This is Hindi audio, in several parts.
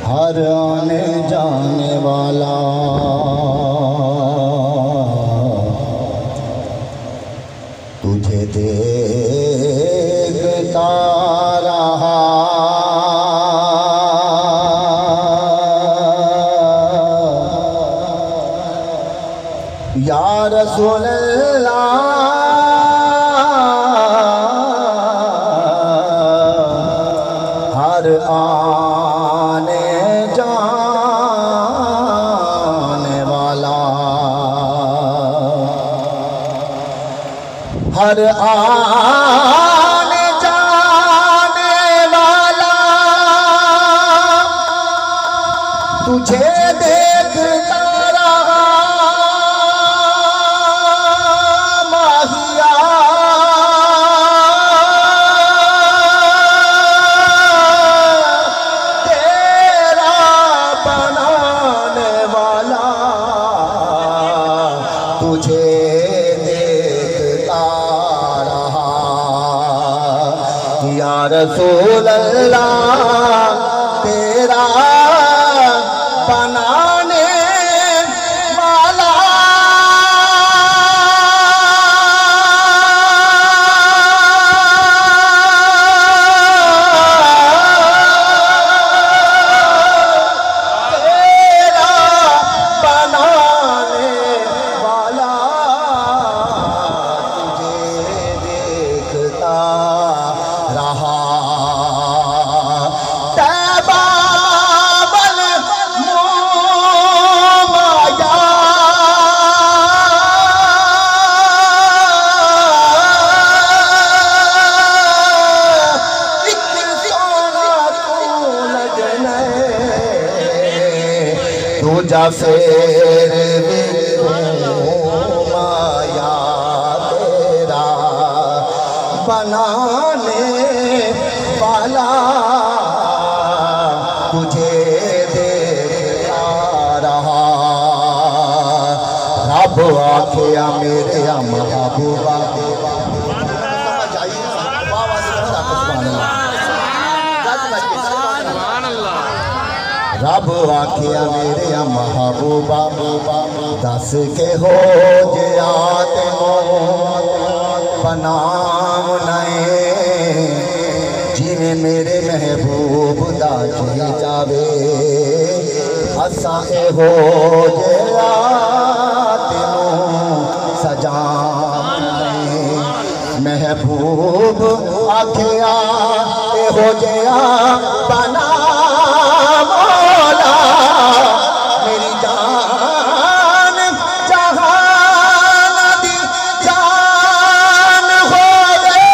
हर आने जाने वाला तुझे देखता रहा, या रसूल अल्लाह हर आने जाने वाला, हर आने जाने वाला तुझे देखता रहा, माहिया तेरा बनाने वाला तुझे या रसूल अल्लाह तेरा बनाने वाला, तेरा बनाने वाला तुझे देखता रहा। दूजा फेर भी माया तेरा बनाने वाला तुझे देखता रहा। रब आखिया मेरे महबूबा रब आखिया मेरे महबूबा दस के हो जया तेनों बनाम नए, जिन्हें मेरे महबूब दा जी जावे असा ए हो जया तेनों सजाम नए। महबूब आखिया ए हो जया बना मेरी जान जहान दी जान हो गए,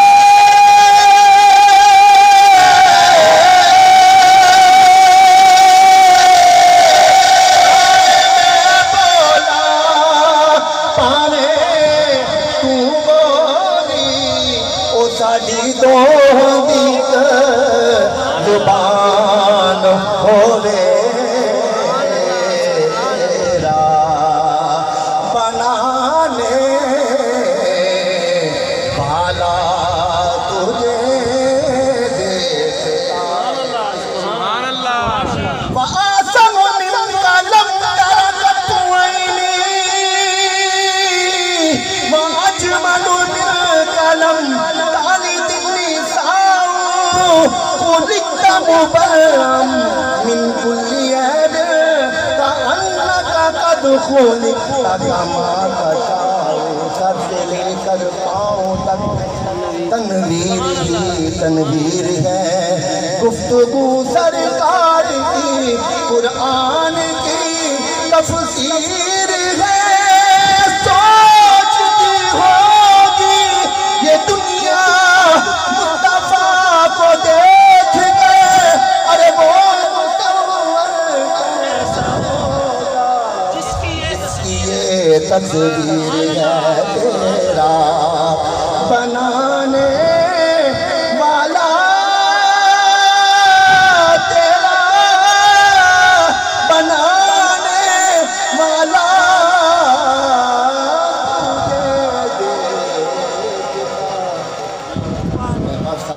बोला पावे तू बोली ओ साडी दोहां दी जुबान होवे, बनाने वाला तुझे देखता। सुभान अल्लाह। वआसम मिन कलम तरकतुइनी वअजमलु मिन कलम तालिदिनी साउ कुलिक मुबरम मिन कुल्ली ऐब कअन्नका कद खुलिकता कमा तशाउ। सर से लेकर पाँव तक तनवीर ही तनवीर है, गुफ्तगू सरकार की कुरान की तफसीर है। सोचती होगी ये दुनिया तकदीर है तेरा।